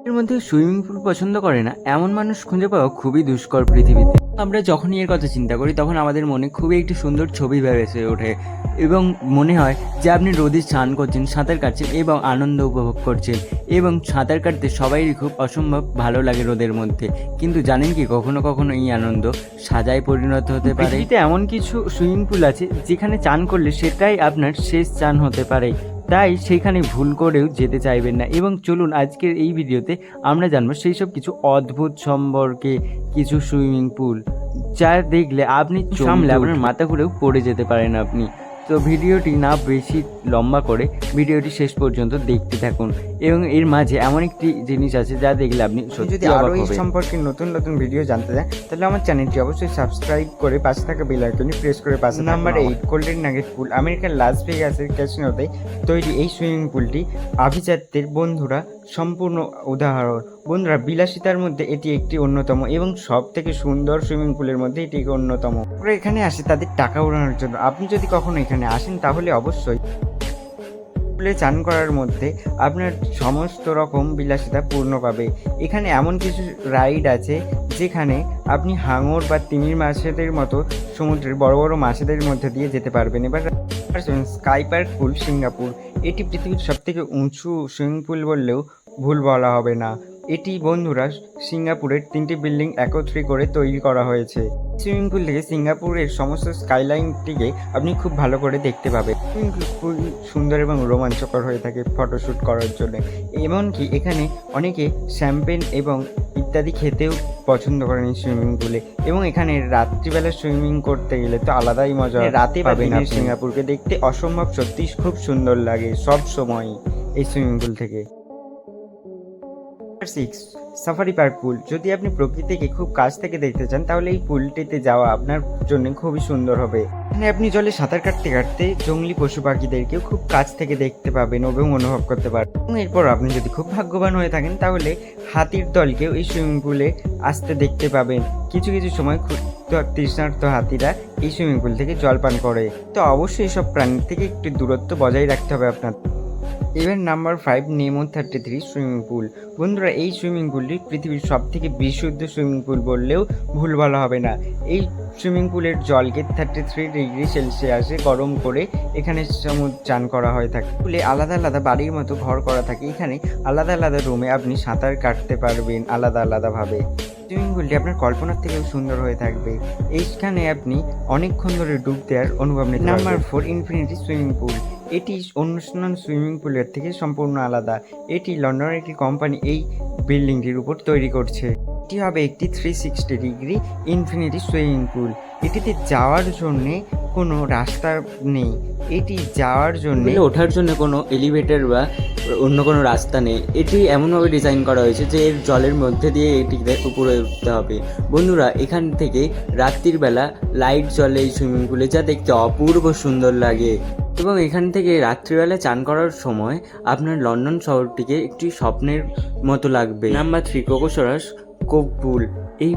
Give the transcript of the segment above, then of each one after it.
এর মধ্যে swimming pool পছন্দ করে না এমন মানুষ খুঁজে পাওয়া খুবই দুষ্কর পৃথিবীতে। আমরা যখনই এর কথা চিন্তা করি তখন আমাদের মনে খুবই একটি সুন্দর ছবি ভেসে ওঠে এবং মনে হয় যে আপনি রোদে স্নান করছেন, সাঁতার কাটছেন এবং আনন্দ উপভোগ করছেন। এবং সাঁতার কাটতে সবাইরই খুব অসম্ভব ভালো লাগে রোদের মধ্যে। কিন্তু জানেন কি, কখনো কখনো এই আনন্দ সাজায় পরিণত হতে পারে। পৃথিবীতে এমন কিছু সুইমিং পুল আছে যেখানে চান করলে সেটাই আপনার শেষ চান হতে পারে, তাই সেখানে ভুল করেও যেতে চাইবেন না। এবং চলুন আজকের এই ভিডিওতে আমরা জানবো সেই সব কিছু অদ্ভুত সম্পর্কে কিছু সুইমিং পুল যা দেখলে আপনি সামলে আপনার মাথা ঘুরেও পড়ে যেতে পারেন আপনি। তো ভিডিওটি না বেশি লম্বা করে ভিডিওটি শেষ পর্যন্ত দেখতে থাকুন এবং এর মাঝে এমন একটি জিনিস আছে যা দেখলে আপনি যদি আরও এই সম্পর্কে নতুন নতুন ভিডিও জানতে চান তাহলে আমার চ্যানেলটি অবশ্যই সাবস্ক্রাইব করে পাশে থাকা বেল আইকনটি প্রেস করে পাশে। নাম্বার 8, গোল্ডেন নাগেট পুল। আমেরিকার লাস ভেগাসের ক্যাসিনোতে তৈরি এই সুইমিং পুলটি আভিজাত্যের বন্ধুরা সম্পূর্ণ উদাহরণ। বন্ধুরা, বিলাসিতার মধ্যে এটি একটি অন্যতম এবং সব থেকে সুন্দর সুইমিং পুলের মধ্যে এটি অন্যতম। ওরা এখানে আসে তাদের টাকা উড়ানোর জন্য। আপনি যদি কখনো এখানে আসেন তাহলে অবশ্যই পুলে চান করার মধ্যে আপনার সমস্ত রকম বিলাসিতা পূর্ণ পাবে। এখানে এমন কিছু রাইড আছে যেখানে আপনি হাঙর বা তিমির মাছেদের মতো সমুদ্রের বড় বড় মাছেদের মধ্যে দিয়ে যেতে পারবেন। এবার স্কাই পার্ক পুল, সিঙ্গাপুর। এটি পৃথিবীর সবথেকে উঁচু সুইমিং পুল বললেও ভুল বলা হবে না। এটি বন্ধুরা সিঙ্গাপুরের 3টি বিল্ডিং একত্রে করে তৈরি করা হয়েছে। সুইমিং পুল থেকে সিঙ্গাপুরের সমস্ত স্কাইলাইনটিকে আপনি খুব ভালো করে দেখতে পাবেন। সুইমিং পুল খুব সুন্দর এবং রোমাঞ্চকর হয়ে থাকে ফটোশ্যুট করার জন্য। এমনকি এখানে অনেকে শ্যাম্পেন এবং ইত্যাদি খেতেও পছন্দ করেন এই সুইমিং পুলে। এবং এখানে রাত্রিবেলা সুইমিং করতে গেলে তো আলাদাই মজা। রাতে পাবেন সিঙ্গাপুরকে দেখতে অসম্ভব, সত্যি খুব সুন্দর লাগে সব সময় এই সুইমিং পুল থেকে। 6, সাফারি পার্ক পুল। যদি আপনি প্রকৃতিকে খুব কাছ থেকে দেখতে চান তাহলে এই পুলটিতে যাওয়া আপনার জন্য খুবই সুন্দর হবে। এখানে আপনি জলে সাঁতার কাটতে কাটতে জঙ্গলি পশু পাখিদেরকেও খুব কাছ থেকে দেখতে পাবেন এবং অনুভব করতে পারবেন। এবং এরপর আপনি যদি খুব ভাগ্যবান হয়ে থাকেন তাহলে হাতির দলকেও এই সুইমিং পুলে আসতে দেখতে পাবেন। কিছু কিছু সময় তৃষ্ণার্ত হাতিরা এই সুইমিং পুল থেকে জল পান করে। তো অবশ্যই এসব প্রাণীর থেকে একটু দূরত্ব বজায় রাখতে হবে আপনার। ইভেন্ট নাম্বার 5, নেমো 33 সুইমিং পুল। বন্ধুরা, এই সুইমিং পুলটি পৃথিবীর সব থেকে বিশুদ্ধ সুইমিং পুল বললেও ভুল বলা হবে না। এই সুইমিং পুলের জলকে 33 ডিগ্রি সেলসিয়াসে গরম করে এখানে চান করা হয়ে থাকে। পুলে আলাদা আলাদা বাড়ির মতো ঘর করা থাকে। এখানে আলাদা আলাদা রুমে আপনি সাঁতার কাটতে পারবেন আলাদা আলাদাভাবে। সুইমিং পুলটি আপনার কল্পনার থেকেও সুন্দর হয়ে থাকবে। এইখানে আপনি অনেকক্ষণ ধরে ডুব দেওয়ার অনুভব নিতে পারবেন। Number 4, infinity swimming pool. এটি অন্যান্য সুইমিং পুলের থেকে সম্পূর্ণ আলাদা। এটি লন্ডনের একটি কোম্পানি এই বিল্ডিংটির উপর তৈরি করছে। এটি হবে একটি 360 ডিগ্রি ইনফিনিটি সুইমিং পুল। এটিতে যাওয়ার জন্যে কোনো রাস্তা নেই। এটি যাওয়ার জন্য ওঠার জন্য কোনো এলিভেটর বা অন্য কোনো রাস্তা নেই। এটি এমনভাবে ডিজাইন করা হয়েছে যে এর জলের মধ্যে দিয়ে এটিতে উপরে উঠতে হবে। বন্ধুরা, এখান থেকে রাত্রির বেলা লাইট জ্বলে এই সুইমিং পুলে, যা দেখতে অপূর্ব সুন্দর লাগে। এবং এখান থেকে রাত্রিবেলা চান করার সময় আপনার লন্ডন শহরটিকে একটি স্বপ্নের মতো লাগবে। নাম্বার 3, কোকোসরাস কোভ পুল। এই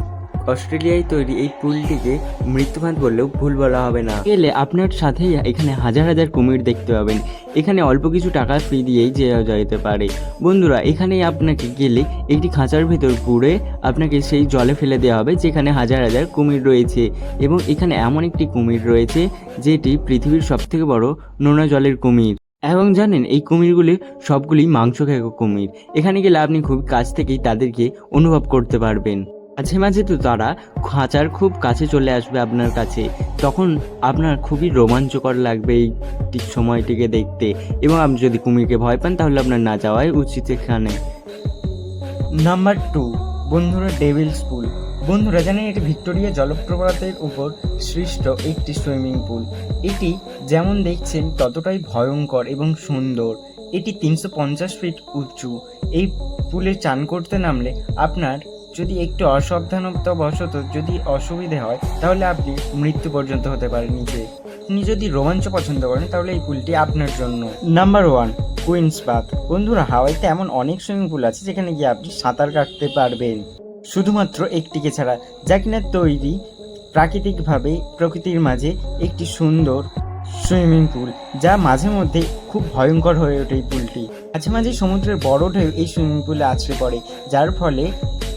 অস্ট্রেলিয়ায় তৈরি এই পুলটিকে মৃত্যুফাঁদ বললেও ভুল বলা হবে না। গেলে আপনার সাথেই এখানে হাজার হাজার কুমির দেখতে পাবেন। এখানে অল্প কিছু টাকা ফি দিয়েই যাওয়া যেতে পারে। বন্ধুরা, এখানেই আপনাকে গেলে একটি খাঁচার ভেতর পুরে আপনাকে সেই জলে ফেলে দেওয়া হবে যেখানে হাজার হাজার কুমির রয়েছে। এবং এখানে এমন একটি কুমির রয়েছে যেটি পৃথিবীর সবথেকে বড় নোনা জলের কুমির। এবং জানেন, এই কুমিরগুলি সবগুলি মাংস খেয়ে কুমির। এখানে গেলে আপনি খুব কাছ থেকেই তাদেরকে অনুভব করতে পারবেন। মাঝে মাঝে তো তারা খাঁচার খুব কাছে চলে আসবে আপনার কাছে, তখন আপনার খুবই রোমাঞ্চকর লাগবে এই সময়টিকে দেখতে। এবং আপনি যদি কুমিরকে ভয় পান তাহলে আপনার না যাওয়াই উচিত এখানে। নাম্বার 2, বন্ধুরা, ডেভিলস পুল। বন্ধুরা জানেন, এটি ভিক্টোরিয়া জলপ্রপাতের উপর সৃষ্ট একটি সুইমিং পুল। এটি যেমন দেখছেন ততটাই ভয়ঙ্কর এবং সুন্দর। এটি 350 ফিট উঁচু। এই পুলে চান করতে নামলে আপনার যদি একটু অসাবধানতাবশত যদি অসুবিধে হয় তাহলে আপনি মৃত্যু পর্যন্ত হতে পারেন নিচে। আপনি যদি রোমাঞ্চ পছন্দ করেন তাহলে এই পুলটি আপনার জন্য। Number 1, Queen's Bath. বন্ধুরা, হাওয়াইতে এমন অনেক সুইমিং পুল আছে যেখানে গিয়ে আপনি সাঁতার কাটতে পারবেন, শুধুমাত্র একটিকে ছাড়া, যা কিনা তৈরি প্রাকৃতিকভাবে প্রকৃতির মাঝে একটি সুন্দর সুইমিং পুল, যা মাঝে মধ্যে খুব ভয়ঙ্কর হয়ে ওঠে এই পুলটি। মাঝে মাঝে সমুদ্রের বড় ঢেউ এই সুইমিং পুলে আছড়ে পড়ে, যার ফলে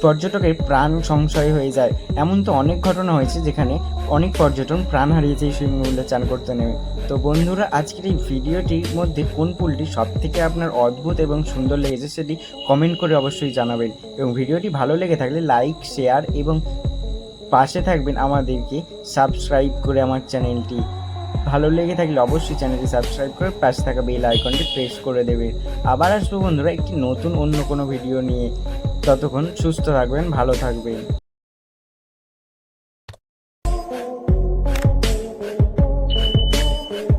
পর্যটকের প্রাণ সংশয় হয়ে যায়। এমন তো অনেক ঘটনা হয়েছে যেখানে অনেক পর্যটন প্রাণ হারিয়েছে এই সুইমিং পুলে চান করতে নেমে। তো বন্ধুরা, আজকের এই ভিডিওটির মধ্যে কোন পুলটি সব থেকে আপনার অদ্ভুত এবং সুন্দর লেগেছে সেটি কমেন্ট করে অবশ্যই জানাবেন, এবং ভিডিওটি ভালো লেগে থাকলে লাইক, শেয়ার এবং পাশে থাকবেন আমাদেরকে সাবস্ক্রাইব করে। আমার চ্যানেলটি ভালো লেগে থাকলে অবশ্যই চ্যানেলটি সাবস্ক্রাইব করে পাশে থাকা বেল আইকনটি প্রেস করে দেবেন। আবার আসবো বন্ধুরা একটি নতুন অন্য কোনো ভিডিও নিয়ে। ততক্ষণ সুস্থ থাকবেন, ভালো থাকবেন।